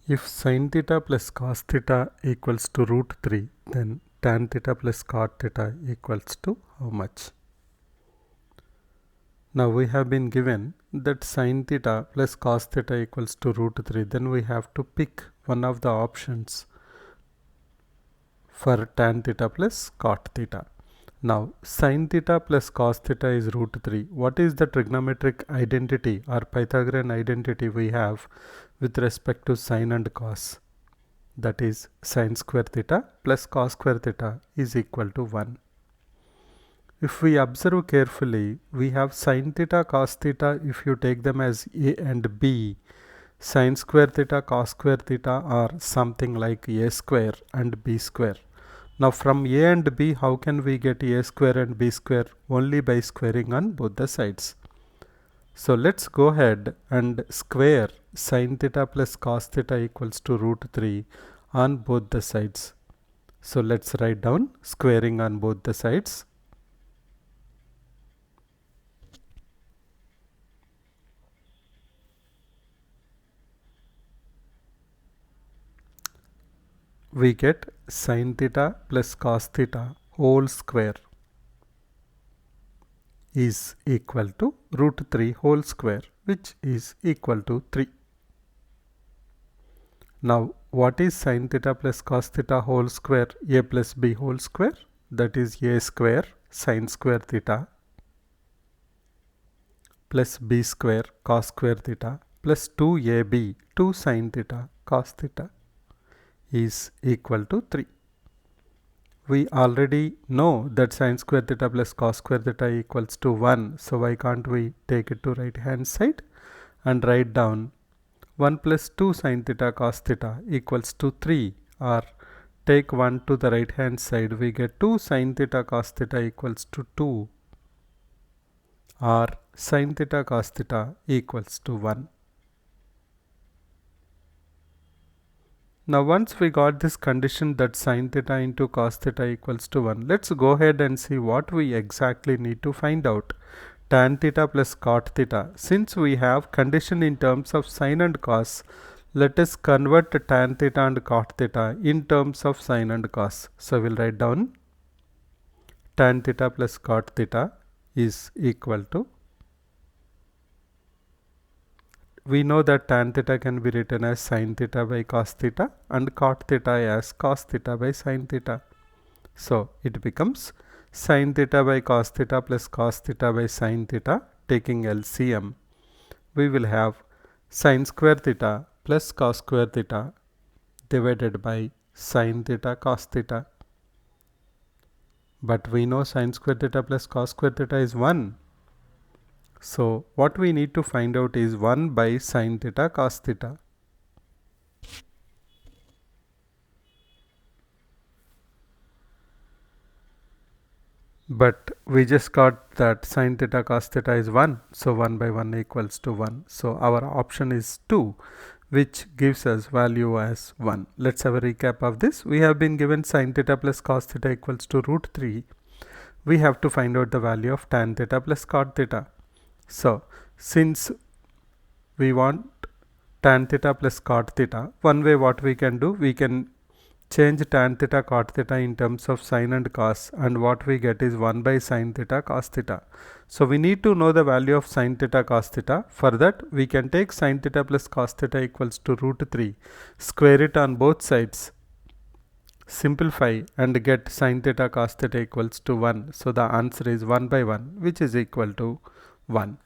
If sin theta plus cos theta equals to root 3, then tan theta plus cot theta equals to how much? Now we have been given that sin theta plus cos theta equals to root 3. Then we have to pick one of the options for tan theta plus cot theta. Now sin theta plus cos theta is root 3. What is the trigonometric identity or Pythagorean identity we have with respect to sin and cos? That is sin square theta plus cos square theta is equal to 1. If we observe carefully, we have sin theta cos theta. If you take them as a and b, sin square theta cos square theta are something like a square and b square. Now from a and b, how can we get a square and b square? Only by squaring on both the sides. So let's go ahead and square sin theta plus cos theta equals to root 3 on both the sides. So let's write down squaring on both the sides. We get sin theta plus cos theta whole square is equal to root 3 whole square, which is equal to 3. Now what is sin theta plus cos theta whole square? A plus b whole square, that is a square sin square theta plus b square cos square theta plus 2ab 2 sin theta cos theta is equal to 3. We already know that sin square theta plus cos square theta equals to 1. So why can't we take it to right hand side and write down 1 plus 2 sin theta cos theta equals to 3, or take 1 to the right hand side, we get 2 sin theta cos theta equals to 2, or sin theta cos theta equals to 1. Now once we got this condition that sin theta into cos theta equals to 1, let's go ahead and see what we exactly need to find out. Tan theta plus cot theta. Since we have condition in terms of sin and cos, let us convert tan theta and cot theta in terms of sin and cos. So we'll write down tan theta plus cot theta is equal to, we know that tan theta can be written as sin theta by cos theta and cot theta as cos theta by sin theta. So it becomes sin theta by cos theta plus cos theta by sin theta. Taking LCM, we will have sin square theta plus cos square theta divided by sin theta cos theta. But we know sin square theta plus cos square theta is 1. So what we need to find out is 1 by sin theta cos theta. But we just got that sin theta cos theta is 1. So 1 by 1 equals to 1. So our option is 2, which gives us value as 1. Let's have a recap of this. We have been given sin theta plus cos theta equals to root 3. We have to find out the value of tan theta plus cot theta. So since we want tan theta plus cot theta, one way what we can do, we can change tan theta cot theta in terms of sin and cos, and what we get is 1 by sin theta cos theta. So we need to know the value of sin theta cos theta. For that we can take sin theta plus cos theta equals to root 3, square it on both sides, simplify and get sin theta cos theta equals to 1. So the answer is 1 by 1, which is equal to 1.